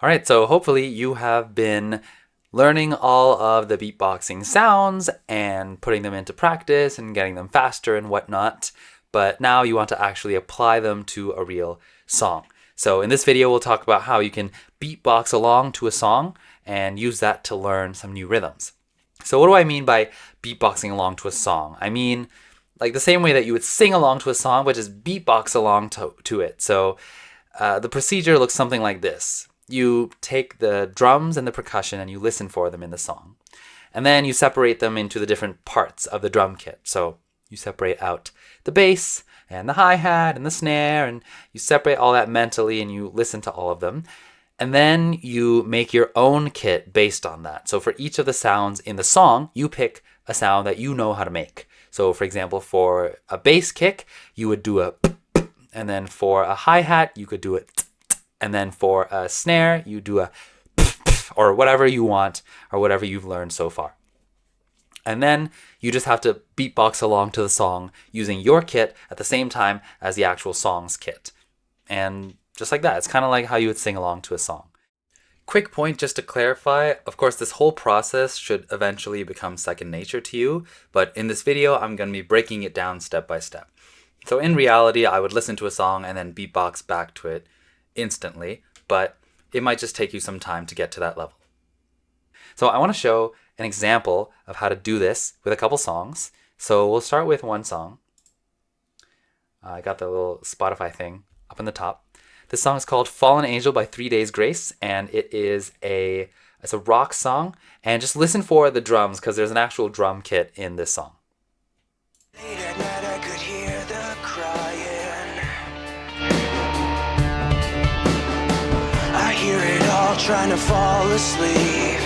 All right, so hopefully you have been learning all of the beatboxing sounds and putting them into practice and getting them faster and whatnot. But now you want to actually apply them to a real song. So in this video, we'll talk about how you can beatbox along to a song and use that to learn some new rhythms. So what do I mean by beatboxing along to a song? I mean, like the same way that you would sing along to a song, but just beatbox along to it. So the procedure looks something like this. You take the drums and the percussion and you listen for them in the song. And then you separate them into the different parts of the drum kit. So you separate out the bass and the hi-hat and the snare, and you separate all that mentally and you listen to all of them. And then you make your own kit based on that. So for each of the sounds in the song, you pick a sound that you know how to make. So for example, for a bass kick, you would do a and then for a hi-hat, you could do it, and then for a snare, you do a or whatever you want or whatever you've learned so far. And then you just have to beatbox along to the song using your kit at the same time as the actual song's kit. And just like that, it's kind of like how you would sing along to a song. Quick point just to clarify, of course, this whole process should eventually become second nature to you, but in this video, I'm going to be breaking it down step by step. So in reality, I would listen to a song and then beatbox back to it instantly, but it might just take you some time to get to that level. So I want to show an example of how to do this with a couple songs. So we'll start with one song. I got the little Spotify thing up in the top. This song is called Fallen Angel by 3 Days Grace, and it's a rock song. And just listen for the drums because there's an actual drum kit in this song. Late at night I could hear the crying. I hear it all trying to fall asleep.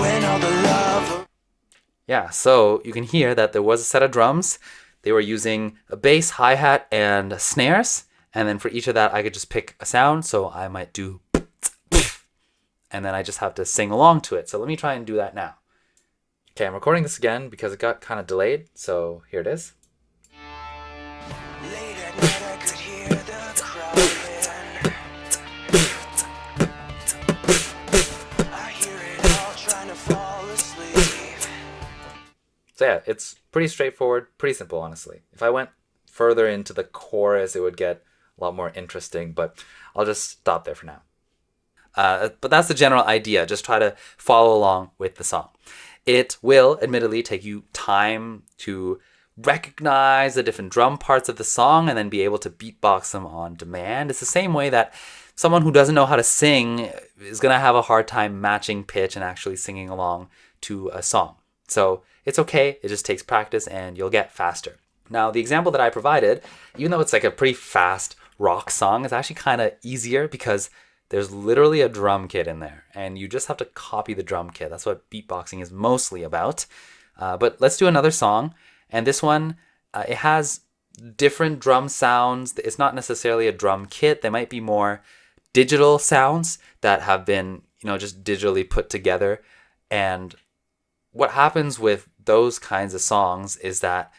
When all the love... Yeah, so you can hear that there was a set of drums. They were using a bass, hi-hat, and snares. And then for each of that, I could just pick a sound. So I might do... and then I just have to sing along to it. So let me try and do that now. Okay, I'm recording this again because it got kind of delayed. So here it is. Late at night I could hear the crying. I hear it all trying to fall asleep. So yeah, it's pretty straightforward, pretty simple, honestly. If I went further into the chorus, it would get a lot more interesting, but I'll just stop there for now. But that's the general idea. Just try to follow along with the song. It will, admittedly, take you time to recognize the different drum parts of the song and then be able to beatbox them on demand. It's the same way that someone who doesn't know how to sing is going to have a hard time matching pitch and actually singing along to a song. So it's okay. It just takes practice and you'll get faster. Now, the example that I provided, even though it's like a pretty fast rock song, is actually kind of easier because there's literally a drum kit in there, and you just have to copy the drum kit. That's what beatboxing is mostly about. But let's do another song, and this one, it has different drum sounds. It's not necessarily a drum kit. There might be more digital sounds that have been, just digitally put together. And what happens with those kinds of songs is that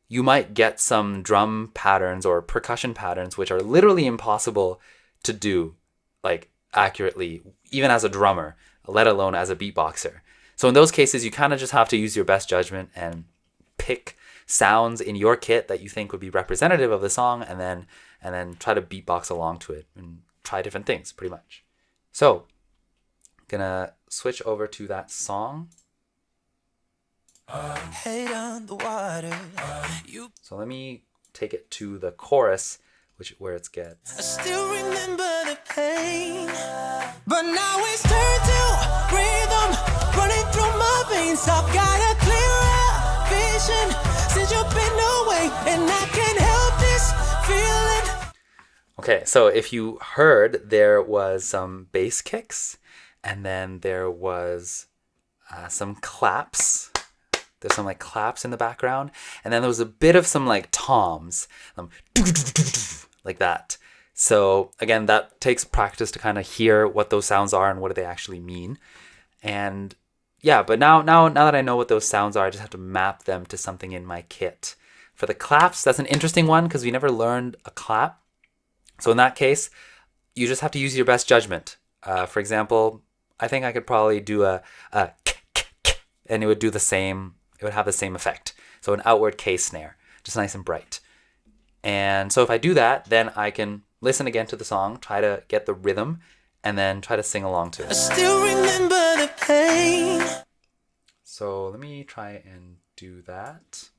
you might get some drum patterns or percussion patterns which are literally impossible to do like accurately, even as a drummer, let alone as a beatboxer. So in those cases, you kind of just have to use your best judgment and pick sounds in your kit that you think would be representative of the song, and then try to beatbox along to it and try different things, pretty much. So, gonna switch over to that song. Head on the water. So let me take it to the chorus, where it gets. I still remember the pain, but now it's turned to rhythm running through my veins. I've got a clearer vision since you've been away, and I can't help this feeling. Okay, so if you heard, there was some bass kicks, and then there was some claps. There's some like claps in the background, and then there was a bit of some like toms, like that. So again, that takes practice to kind of hear what those sounds are and what do they actually mean. And yeah, but now that I know what those sounds are, I just have to map them to something in my kit. For the claps, that's an interesting one because we never learned a clap. So in that case, you just have to use your best judgment. For example, I think I could probably do a and it would do the same. It would have the same effect. So an outward K snare, just nice and bright. And so if I do that, then I can listen again to the song, try to get the rhythm, and then try to sing along to it. I still remember the pain. So let me try and do that.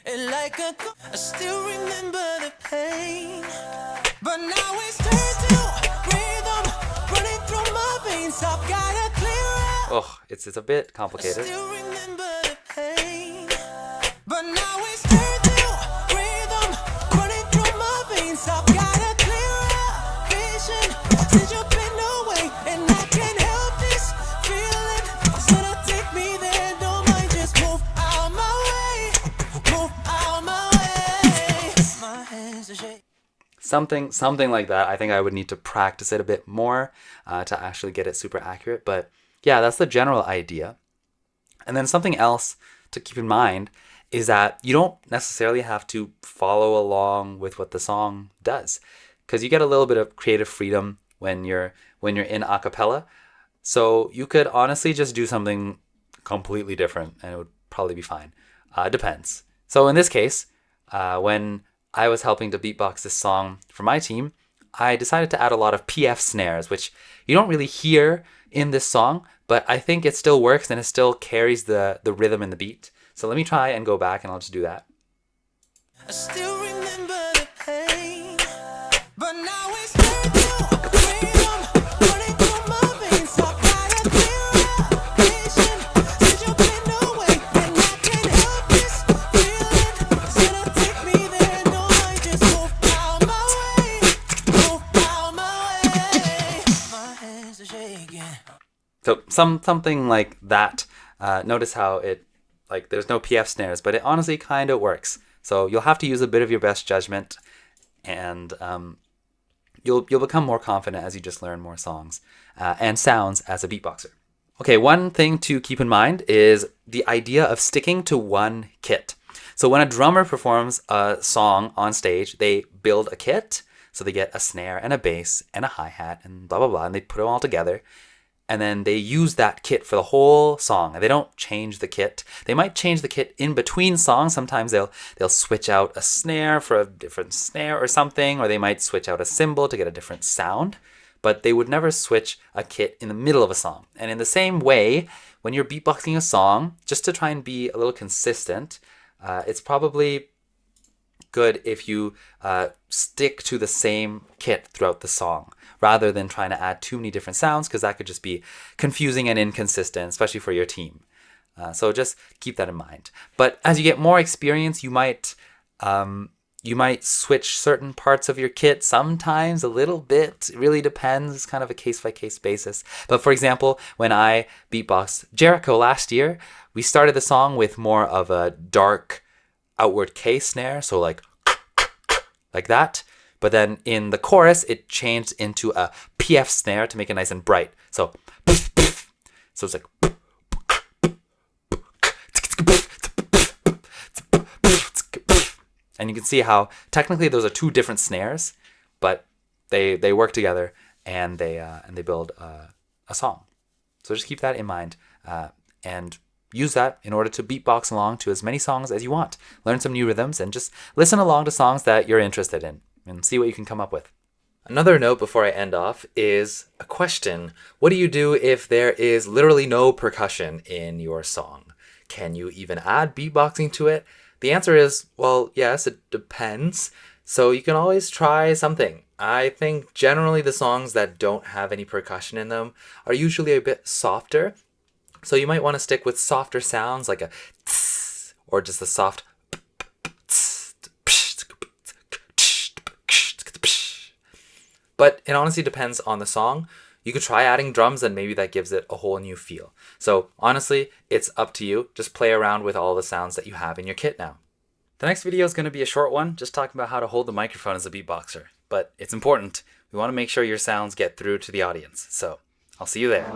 And like I still remember the pain. But now it's turned to rhythm running through my veins. I've got a clear. Oh, it's a bit I complicated. still remember the pain. But now it's turned to rhythm running through my veins. I've got a clear vision since you've been away, and I can't help this feeling. It's gonna take me there. Don't mind, just move out my way. Move out my way. My hands are shaking. Something like that. I think I would need to practice it a bit more to actually get it super accurate. But yeah, that's the general idea. And then something else to keep in mind is that you don't necessarily have to follow along with what the song does, because you get a little bit of creative freedom when you're in a cappella. So you could honestly just do something completely different and it would probably be fine. Depends. So in this case, when I was helping to beatbox this song for my team, I decided to add a lot of PF snares, which you don't really hear in this song, but I think it still works and it still carries the rhythm and the beat. So let me try and go back and I'll just do that. I still remember the pain, but now it's turned to freedom running through my veins. I've got a clear vision since you've been away, and I can't help this feeling. It's gonna take me there. No, I just move out my way, move out my way. My hands are shaking. So something like that. Notice how it, like, there's no PF snares, but it honestly kind of works. So you'll have to use a bit of your best judgment, and you'll become more confident as you just learn more songs and sounds as a beatboxer. Okay, one thing to keep in mind is the idea of sticking to one kit. So when a drummer performs a song on stage, they build a kit. So they get a snare and a bass and a hi-hat and blah, blah, blah, and they put them all together. And then they use that kit for the whole song. They don't change the kit. They might change the kit in between songs. Sometimes they'll switch out a snare for a different snare or something, or they might switch out a cymbal to get a different sound. But they would never switch a kit in the middle of a song. And in the same way, when you're beatboxing a song, just to try and be a little consistent, it's probably good if you stick to the same kit throughout the song, rather than trying to add too many different sounds, because that could just be confusing and inconsistent, especially for your team. So just keep that in mind. But as you get more experience, you might switch certain parts of your kit sometimes a little bit. It really depends. It's kind of a case-by-case basis. But for example, when I beatboxed Jericho last year, we started the song with more of a dark outward K snare, so like that. But then in the chorus, it changed into a PF snare to make it nice and bright. So it's like, and you can see how technically those are two different snares, but they work together and they build a song. So just keep that in mind and use that in order to beatbox along to as many songs as you want. Learn some new rhythms and just listen along to songs that you're interested in and see what you can come up with. Another note before I end off is a question. What do you do if there is literally no percussion in your song? Can you even add beatboxing to it? The answer is, well, yes, it depends. So you can always try something. I think generally the songs that don't have any percussion in them are usually a bit softer. So you might want to stick with softer sounds like a tss, or just the soft. But it honestly depends on the song. You could try adding drums and maybe that gives it a whole new feel. So honestly, it's up to you. Just play around with all the sounds that you have in your kit now. The next video is going to be a short one, just talking about how to hold the microphone as a beatboxer. But it's important. We want to make sure your sounds get through to the audience. So I'll see you there.